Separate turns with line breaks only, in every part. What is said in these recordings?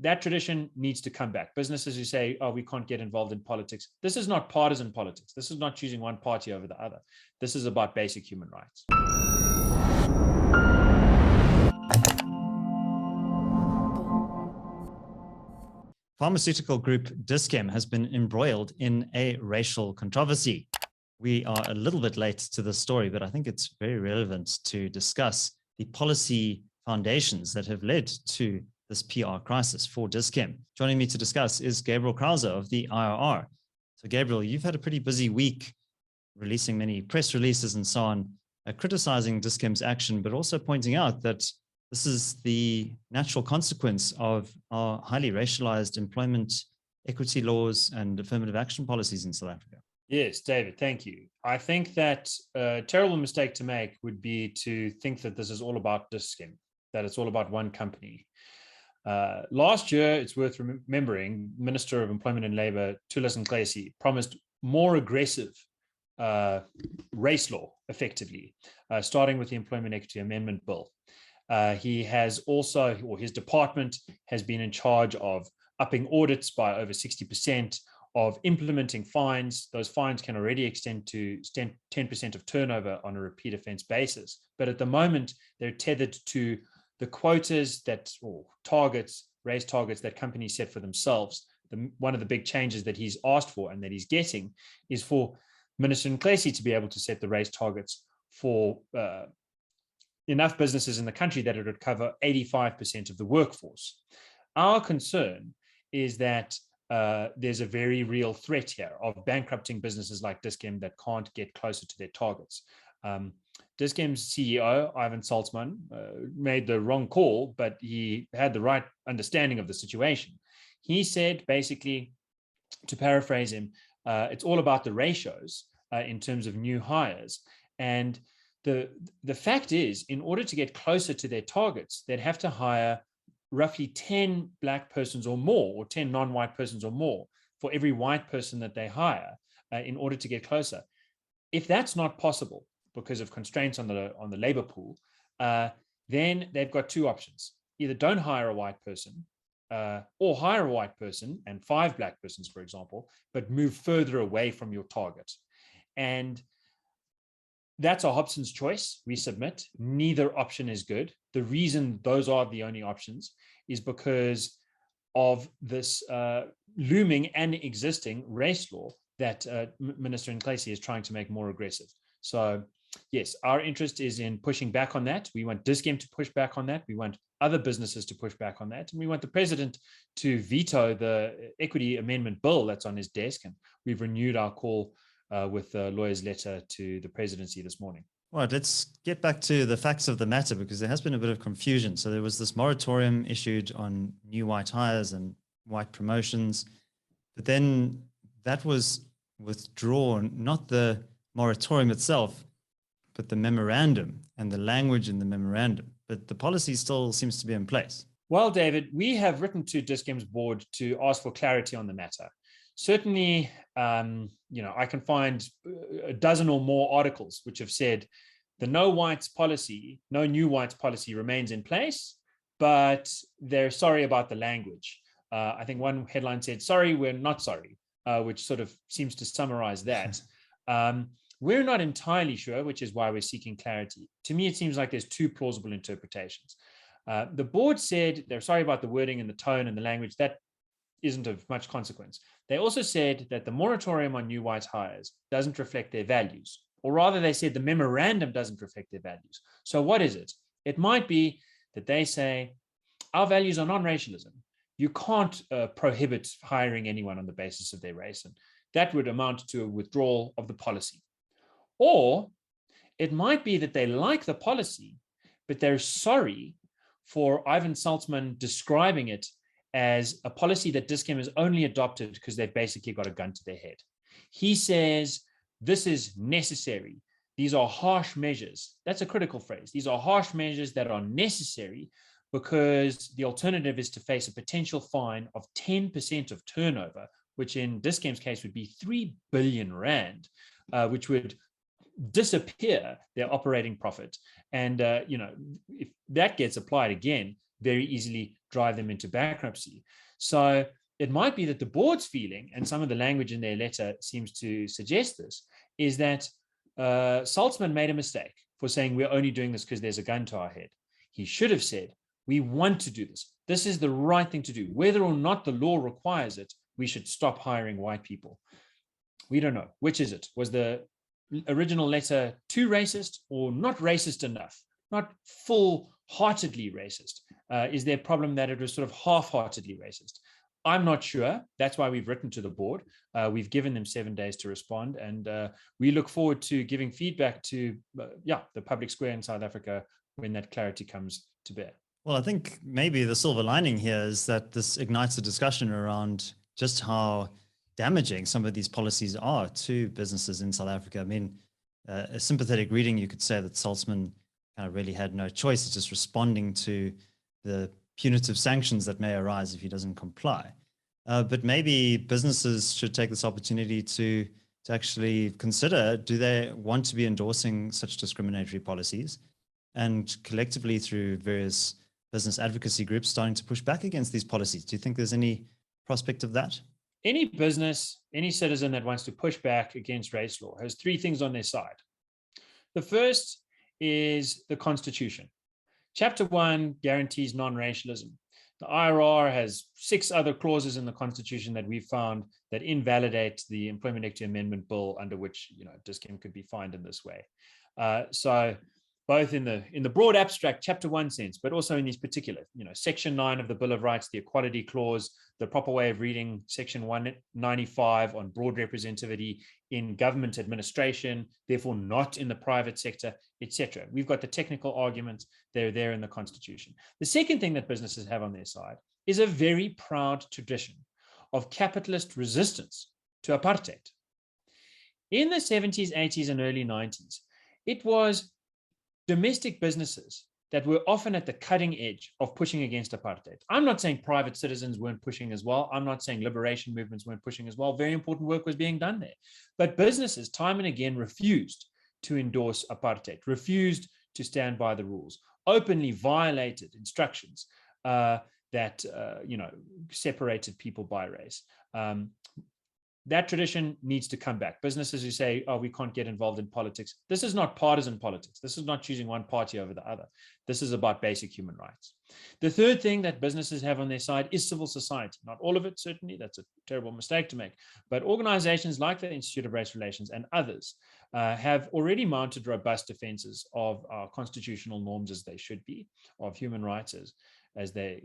that tradition needs to come back. Businesses who say, oh, we can't get involved in politics. This is not partisan politics. This is not choosing one party over the other. This is about basic human rights.
Pharmaceutical group Dis-Chem has been embroiled in a racial controversy. We are a little bit late to the story, but I think it's very relevant to discuss the policy foundations that have led to this PR crisis for Dis-Chem. Joining me to discuss is Gabriel Crouse of the IRR. So Gabriel, you've had a pretty busy week releasing many press releases and so on, criticizing Dis-Chem's action, but also pointing out that this is the natural consequence of our highly racialized employment equity laws and affirmative action policies in South Africa.
Yes, David, thank you. I think that a terrible mistake to make would be to think that this is all about Dis-Chem, that it's all about one company. Last year, it's worth remembering, Minister of Employment and Labour, Thulas Nxesi, promised more aggressive race law, effectively, starting with the Employment Equity Amendment Bill. He has also, or his department has been in charge of upping audits by over 60%, of implementing fines. Those fines can already extend to 10% of turnover on a repeat offense basis. But at the moment, they're tethered to the quotas that, or targets, race targets that companies set for themselves. One of the big changes that he's asked for and that he's getting is for Minister Nxesi to be able to set the race targets for enough businesses in the country that it would cover 85% of the workforce. Our concern is that there's a very real threat here of bankrupting businesses like Dis-Chem that can't get closer to their targets. Dis-Chem's CEO, Ivan Saltzman, made the wrong call, but he had the right understanding of the situation. He said, basically, to paraphrase him, it's all about the ratios in terms of new hires. And the fact is, in order to get closer to their targets, they'd have to hire roughly 10 black persons or more, or 10 non-white persons or more for every white person that they hire in order to get closer. If that's not possible because of constraints on the labor pool, then they've got two options. Either don't hire a white person or hire a white person and 5 black persons, for example, but move further away from your target. And that's a Hobson's choice, we submit. Neither option is good. The reason those are the only options is because of this looming and existing race law that Minister Nxesi is trying to make more aggressive. So yes, our interest is in pushing back on that. We want Dis-Chem to push back on that. We want other businesses to push back on that. And we want the president to veto the equity amendment bill that's on his desk. And we've renewed our call with the lawyer's letter to the presidency this morning.
All right, let's get back to the facts of the matter, because there has been a bit of confusion. So there was this moratorium issued on new white hires and white promotions, but then that was withdrawn, not the moratorium itself, but the memorandum and the language in the memorandum. But the policy still seems to be in place.
Well, David, we have written to Dis-Chem's board to ask for clarity on the matter. Certainly, I can find a dozen or more articles which have said the no whites policy, no new whites policy remains in place, but they're sorry about the language. I think one headline said, sorry, we're not sorry, which sort of seems to summarize that. We're not entirely sure, which is why we're seeking clarity. To me, it seems like there's two plausible interpretations. The board said they're sorry about the wording and the tone and the language. That isn't of much consequence. They also said that the moratorium on new white hires doesn't reflect their values, or rather they said the memorandum doesn't reflect their values. So what is it? It might be that they say, our values are non-racialism. You can't prohibit hiring anyone on the basis of their race, and that would amount to a withdrawal of the policy. Or it might be that they like the policy, but they're sorry for Ivan Saltzman describing it as a policy that Dis-Chem has only adopted because they've basically got a gun to their head. He says, this is necessary. These are harsh measures. That's a critical phrase. These are harsh measures that are necessary because the alternative is to face a potential fine of 10% of turnover, which in Dis-Chem's case would be 3 billion rand, which would disappear their operating profit. And, if that gets applied again, very easily drive them into bankruptcy. So it might be that the board's feeling, and some of the language in their letter seems to suggest this, is that Saltzman made a mistake for saying we're only doing this because there's a gun to our head. He should have said, we want to do this. This is the right thing to do. Whether or not the law requires it, we should stop hiring white people. We don't know. Which is it? Was the original letter too racist or not racist enough? Not full-heartedly racist? Is there a problem that it was sort of half-heartedly racist? I'm not sure. That's why we've written to the board. We've given them 7 days to respond, and we look forward to giving feedback to the public square in South Africa when that clarity comes to bear.
Well, I think maybe the silver lining here is that this ignites a discussion around just how damaging some of these policies are to businesses in South Africa. I mean, a sympathetic reading, you could say that Saltzman kind of really had no choice. It's just responding to the punitive sanctions that may arise if he doesn't comply. But maybe businesses should take this opportunity to actually consider, do they want to be endorsing such discriminatory policies? And collectively through various business advocacy groups starting to push back against these policies. Do you think there's any prospect of that?
Any business, any citizen that wants to push back against race law has 3 things on their side. The first is the Constitution. Chapter 1 guarantees non-racialism. The IRR has 6 other clauses in the Constitution that we've found that invalidate the Employment Equity Amendment Bill, under which DisChem could be fined in this way. So both in the broad abstract Chapter 1 sense, but also in these particular, Section 9 of the Bill of Rights, the Equality Clause, the proper way of reading Section 195 on broad representativity in government administration, therefore not in the private sector, etc. We've got the technical arguments, they're there in the Constitution. The second thing that businesses have on their side is a very proud tradition of capitalist resistance to apartheid. In the 70s, 80s, and early 90s, it was domestic businesses that were often at the cutting edge of pushing against apartheid. I'm not saying private citizens weren't pushing as well. I'm not saying liberation movements weren't pushing as well. Very important work was being done there. But businesses time and again refused to endorse apartheid, refused to stand by the rules, openly violated instructions that separated people by race. That tradition needs to come back. Businesses who say, oh, we can't get involved in politics. This is not partisan politics. This is not choosing one party over the other. This is about basic human rights. The third thing that businesses have on their side is civil society. Not all of it, certainly. That's a terrible mistake to make. But organizations like the Institute of Race Relations and others have already mounted robust defenses of our constitutional norms as they should be, of human rights as they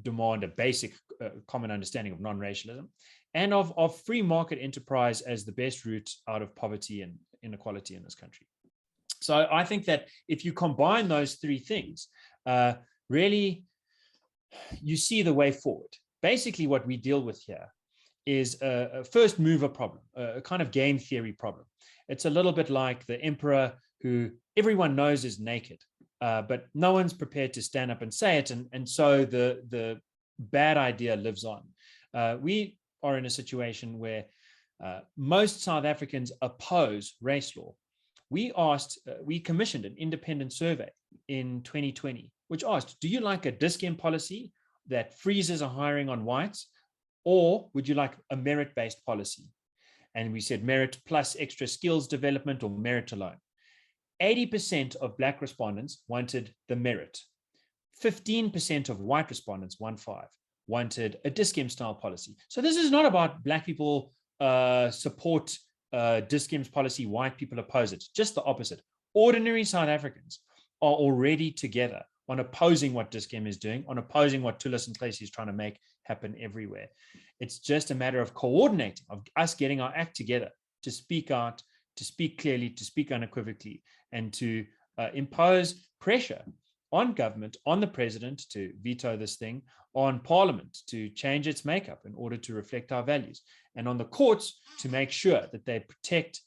demand a basic common understanding of non-racialism, and of free market enterprise as the best route out of poverty and inequality in this country. So I think that if you combine those 3 things, really you see the way forward. Basically what we deal with here is a first mover problem, a kind of game theory problem. It's a little bit like the emperor who everyone knows is naked, but no one's prepared to stand up and say it. And so the bad idea lives on. We are in a situation where most South Africans oppose race law. We commissioned an independent survey in 2020, which asked, do you like a DisChem policy that freezes a hiring on whites, or would you like a merit-based policy? And we said merit plus extra skills development or merit alone. 80% of Black respondents wanted the merit. 15% of white respondents, 1.5, wanted a DisChem style policy. So this is not about Black people support DisChem's policy, white people oppose it, just the opposite. Ordinary South Africans are already together on opposing what DisChem is doing, on opposing what Tullis and Klesi is trying to make happen everywhere. It's just a matter of coordinating, of us getting our act together to speak out, to speak clearly, to speak unequivocally, and to impose pressure on government, on the president to veto this thing, on parliament to change its makeup in order to reflect our values, and on the courts to make sure that they protect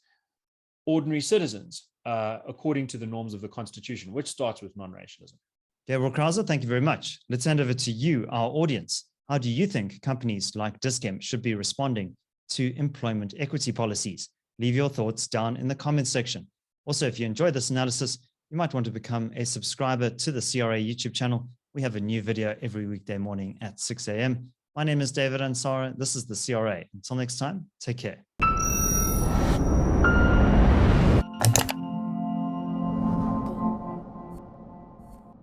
ordinary citizens according to the norms of the Constitution, which starts with non-racialism.
Gabriel Crouse, thank you very much. Let's hand over to you, our audience. How do you think companies like DisChem should be responding to employment equity policies? Leave your thoughts down in the comments section. Also, if you enjoyed this analysis, you might want to become a subscriber to the CRA YouTube channel We have a new video every weekday morning at 6 a.m. My name is David Ansara. This is the CRA. Until next time, take care.